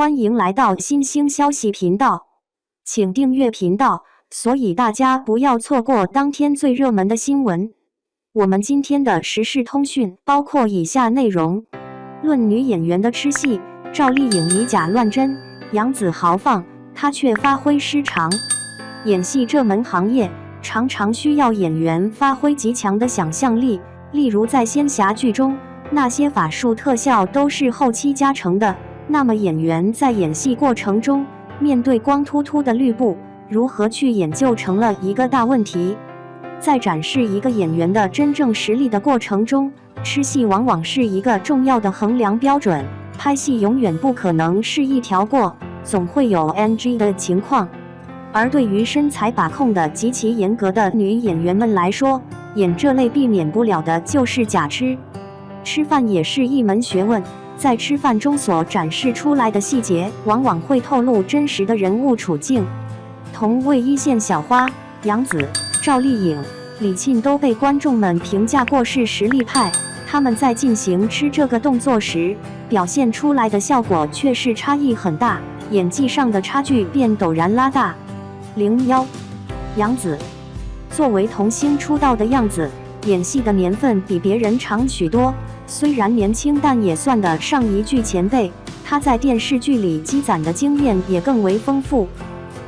欢迎来到新兴消息频道，请订阅频道，所以大家不要错过当天最热门的新闻。我们今天的时事通讯包括以下内容：论女演员的吃戏，赵丽颖以假乱真，杨紫豪放，她却发挥失常。演戏这门行业常常需要演员发挥极强的想象力，例如在仙侠剧中，那些法术特效都是后期加成的。那么演员在演戏过程中，面对光秃秃的绿布，如何去演就成了一个大问题。在展示一个演员的真正实力的过程中，吃戏往往是一个重要的衡量标准。拍戏永远不可能是一条过，总会有 NG 的情况。而对于身材把控的极其严格的女演员们来说，演这类避免不了的就是假吃。吃饭也是一门学问，在吃饭中所展示出来的细节，往往会透露真实的人物处境。同为一线小花，杨紫、赵丽颖、李沁都被观众们评价过是实力派，他们在进行吃这个动作时，表现出来的效果却是差异很大，演技上的差距便陡然拉大。01，杨紫作为童星出道的样子，演戏的年份比别人长许多。虽然年轻，但也算得上一剧前辈。她在电视剧里积攒的经验也更为丰富。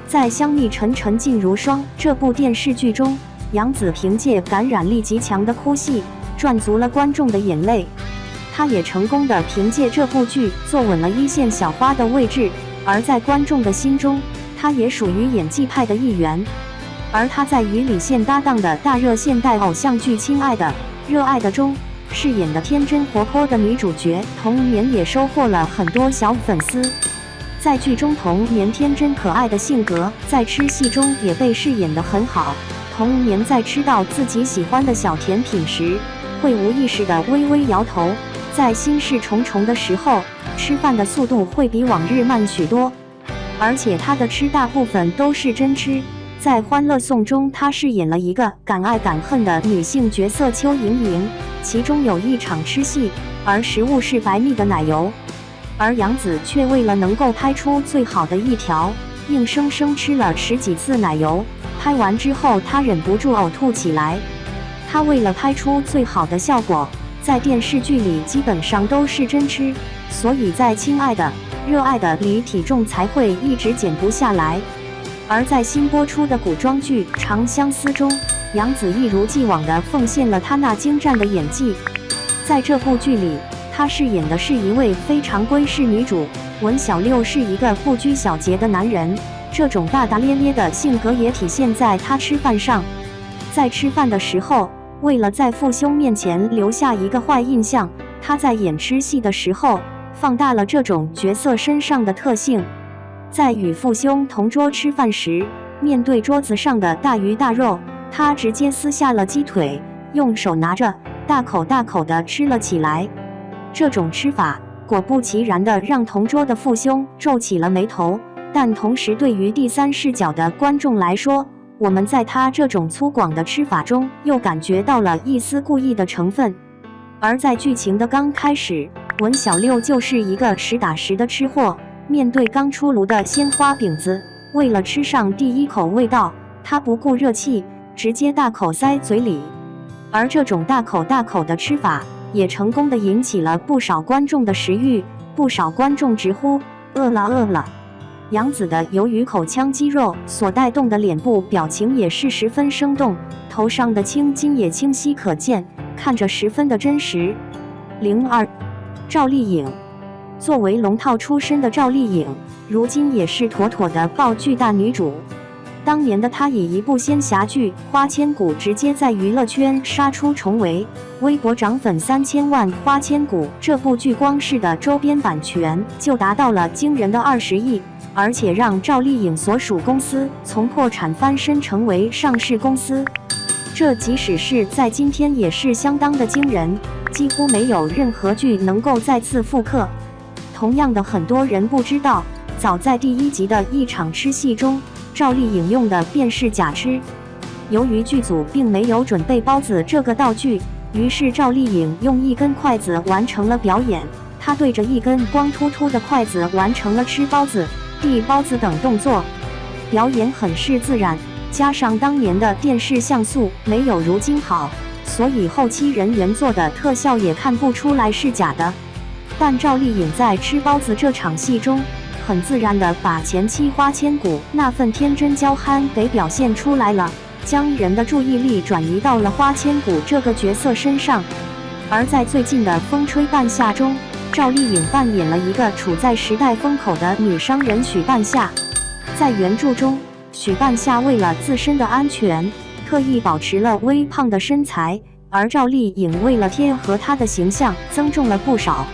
在《香蜜沉沉烬如霜》这部电视剧中，杨紫凭借感染力极强的哭戏，赚足了观众的眼泪。她也成功的凭借这部剧坐稳了一线小花的位置，而在观众的心中，她也属于演技派的一员。而她在与李现搭档的大热现代偶像剧《亲爱的，热爱的》中饰演的天真活泼的女主角，童年也收获了很多小粉丝。在剧中童年天真可爱的性格，在吃戏中也被饰演得很好。童年在吃到自己喜欢的小甜品时，会无意识地微微摇头。在心事重重的时候，吃饭的速度会比往日慢许多。而且她的吃大部分都是真吃。在《欢乐颂》中，她饰演了一个敢爱敢恨的女性角色邱莹莹，其中有一场吃戏，而食物是白蜜的奶油，而杨紫却为了能够拍出最好的一条，硬生生吃了10几次奶油。拍完之后，她忍不住呕吐起来。她为了拍出最好的效果，在电视剧里基本上都是真吃，所以在《亲爱的，热爱的》里体重才会一直减不下来。而在新播出的古装剧《长相思》中，杨紫一如既往地奉献了她那精湛的演技。在这部剧里，她饰演的是一位非常闺式女主，文小六是一个不拘小节的男人，这种大大咧咧的性格也体现在她吃饭上。在吃饭的时候，为了在父兄面前留下一个坏印象，她在演吃戏的时候放大了这种角色身上的特性。在与父兄同桌吃饭时，面对桌子上的大鱼大肉，他直接撕下了鸡腿，用手拿着，大口大口地吃了起来。这种吃法果不其然地让同桌的父兄皱起了眉头，但同时对于第三视角的观众来说，我们在他这种粗犷的吃法中又感觉到了一丝故意的成分。而在剧情的刚开始，文小六就是一个实打实的吃货。面对刚出炉的鲜花饼子，为了吃上第一口味道，他不顾热气，直接大口塞嘴里。而这种大口大口的吃法，也成功的引起了不少观众的食欲，不少观众直呼饿了饿了。杨紫的由于口腔肌肉所带动的脸部表情也是十分生动，头上的青筋也清晰可见，看着十分的真实。02，赵丽颖作为龙套出身的赵丽颖，如今也是妥妥的爆剧大女主。当年的她以一部仙侠剧《花千骨》直接在娱乐圈杀出重围，微博涨粉3000万。《花千骨》这部剧光是的周边版权就达到了惊人的20亿，而且让赵丽颖所属公司从破产翻身成为上市公司，这即使是在今天也是相当的惊人，几乎没有任何剧能够再次复刻。同样的，很多人不知道，早在第1集的一场吃戏中，赵丽颖用的便是假吃。由于剧组并没有准备包子这个道具，于是赵丽颖用一根筷子完成了表演。他对着一根光秃秃的筷子完成了吃包子、递包子等动作，表演很是自然。加上当年的电视像素没有如今好，所以后期人员做的特效也看不出来是假的。但赵丽颖在吃包子这场戏中，很自然地把前妻花千骨那份天真娇憨给表现出来了，将人的注意力转移到了花千骨这个角色身上。而在最近的《风吹半夏》中，赵丽颖扮演了一个处在时代风口的女商人许半夏。在原著中，许半夏为了自身的安全，特意保持了微胖的身材，而赵丽颖为了贴合她的形象，增重了不少。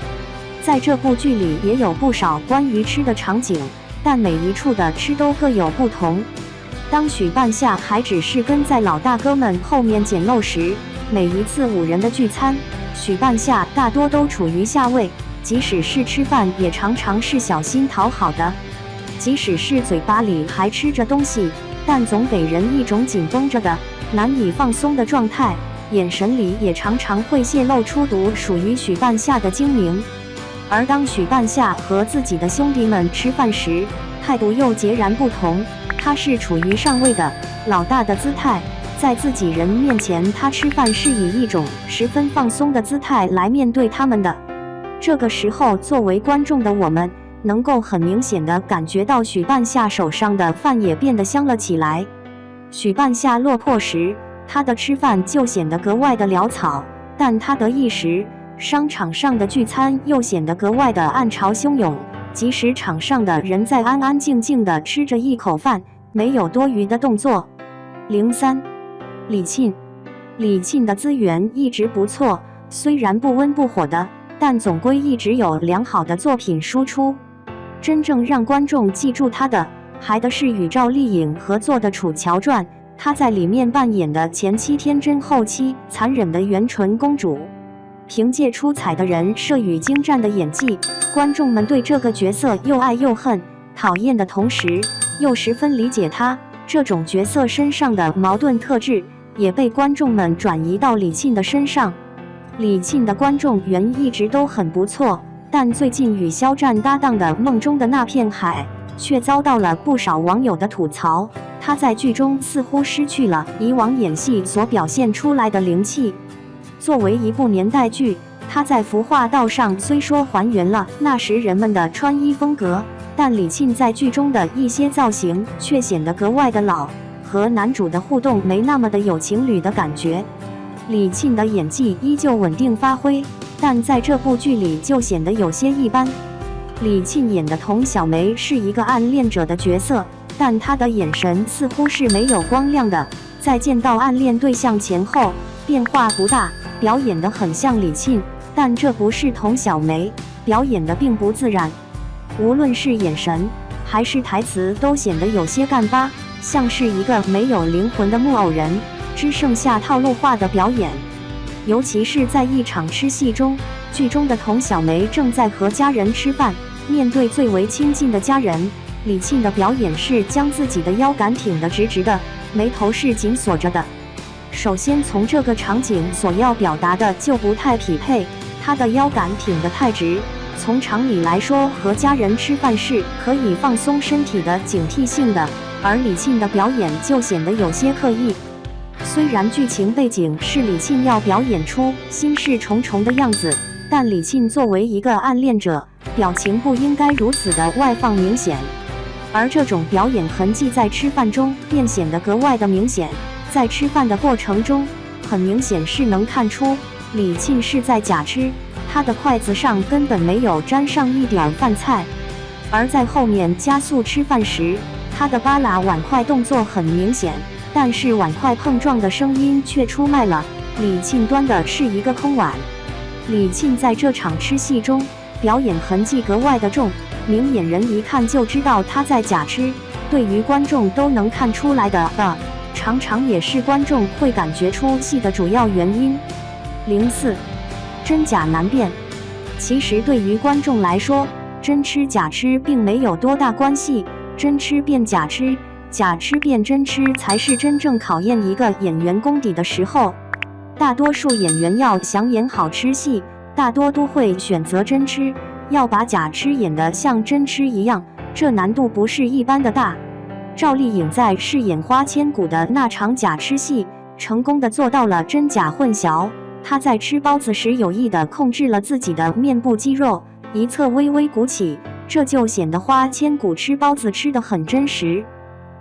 在这部剧里也有不少关于吃的场景，但每一处的吃都各有不同。当许半夏还只是跟在老大哥们后面捡漏时，每一次5人的聚餐，许半夏大多都处于下位，即使是吃饭也常常是小心讨好的。即使是嘴巴里还吃着东西，但总给人一种紧绷着的、难以放松的状态，眼神里也常常会泄露出独属于许半夏的精明。而当许半夏和自己的兄弟们吃饭时，态度又截然不同。他是处于上位的老大的姿态，在自己人面前，他吃饭是以一种十分放松的姿态来面对他们的。这个时候，作为观众的我们，能够很明显地感觉到许半夏手上的饭也变得香了起来。许半夏落魄时，他的吃饭就显得格外的潦草，但他得意时，商场上的聚餐又显得格外的暗潮汹涌。即使场上的人在安安静静地吃着一口饭，没有多余的动作。03李沁，李沁的资源一直不错，虽然不温不火的，但总归一直有良好的作品输出。真正让观众记住他的，还的是与赵丽颖合作的《楚乔传》，他在里面扮演的前期天真后期残忍的元纯公主。凭借出彩的人设与精湛的演技，观众们对这个角色又爱又恨，讨厌的同时又十分理解他这种角色身上的矛盾特质，也被观众们转移到李沁的身上。李沁的观众缘一直都很不错，但最近与肖战搭档的《梦中的那片海》却遭到了不少网友的吐槽，他在剧中似乎失去了以往演戏所表现出来的灵气。作为一部年代剧，他在服化道上虽说还原了那时人们的穿衣风格，但李沁在剧中的一些造型却显得格外的老，和男主的互动没那么的有情侣的感觉。李沁的演技依旧稳定发挥，但在这部剧里就显得有些一般。李沁演的童小梅是一个暗恋者的角色，但她的眼神似乎是没有光亮的，在见到暗恋对象前后变化不大，表演得很像李沁，但这不是童小梅，表演得并不自然。无论是眼神还是台词都显得有些干巴，像是一个没有灵魂的木偶人，只剩下套路化的表演。尤其是在一场吃戏中，剧中的童小梅正在和家人吃饭，面对最为亲近的家人，李沁的表演是将自己的腰杆挺得直直的，眉头是紧锁着的。首先从这个场景所要表达的就不太匹配，他的腰杆挺得太直，从常理来说和家人吃饭是可以放松身体的警惕性的，而李沁的表演就显得有些刻意。虽然剧情背景是李沁要表演出心事重重的样子，但李沁作为一个暗恋者，表情不应该如此的外放明显，而这种表演痕迹在吃饭中便显得格外的明显。在吃饭的过程中，很明显是能看出李沁是在假吃，他的筷子上根本没有沾上一点饭菜。而在后面加速吃饭时，他的扒拉碗筷动作很明显，但是碗筷碰撞的声音却出卖了李沁端的是一个空碗。李沁在这场吃戏中表演痕迹格外的重，明眼人一看就知道他在假吃，对于观众都能看出来的常常也是观众会感觉出戏的主要原因。04真假难辨。其实对于观众来说，真吃假吃并没有多大关系，真吃变假吃，假吃变真吃才是真正考验一个演员功底的时候。大多数演员要想演好吃戏，大多都会选择真吃，要把假痴演得像真痴一样，这难度不是一般的大。赵丽颖在饰演花千骨的那场假痴戏，成功的做到了真假混淆。她在吃包子时有意的控制了自己的面部肌肉，一侧微微鼓起，这就显得花千骨吃包子吃得很真实。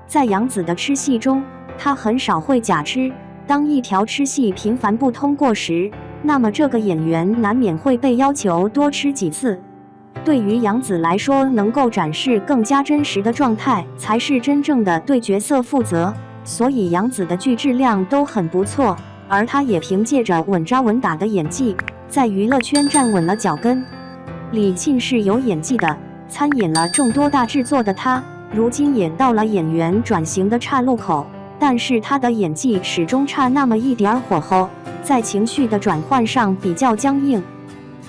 在杨紫的吃戏中，她很少会假吃。当一条吃戏频繁不通过时，那么这个演员难免会被要求多吃几次。对于杨紫来说，能够展示更加真实的状态，才是真正的对角色负责。所以杨紫的剧质量都很不错，而她也凭借着稳扎稳打的演技，在娱乐圈站稳了脚跟。李沁是有演技的，参演了众多大制作的她，如今也到了演员转型的岔路口，但是她的演技始终差那么一点火候，在情绪的转换上比较僵硬。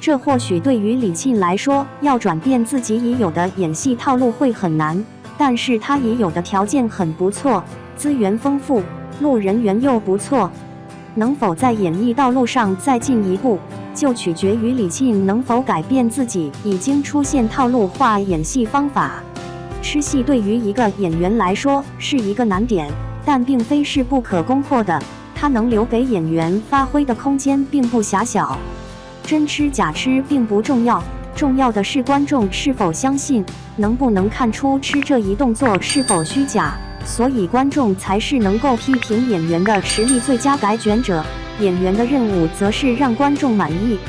这或许对于李沁来说，要转变自己已有的演戏套路会很难，但是她已有的条件很不错，资源丰富，路人缘又不错，能否在演艺道路上再进一步，就取决于李沁能否改变自己已经出现套路化演戏方法。吃戏对于一个演员来说是一个难点，但并非是不可攻破的，它能留给演员发挥的空间并不狭小。真吃假吃并不重要，重要的是观众是否相信，能不能看出吃这一动作是否虚假。所以观众才是能够批评演员的实力最佳改卷者，演员的任务则是让观众满意。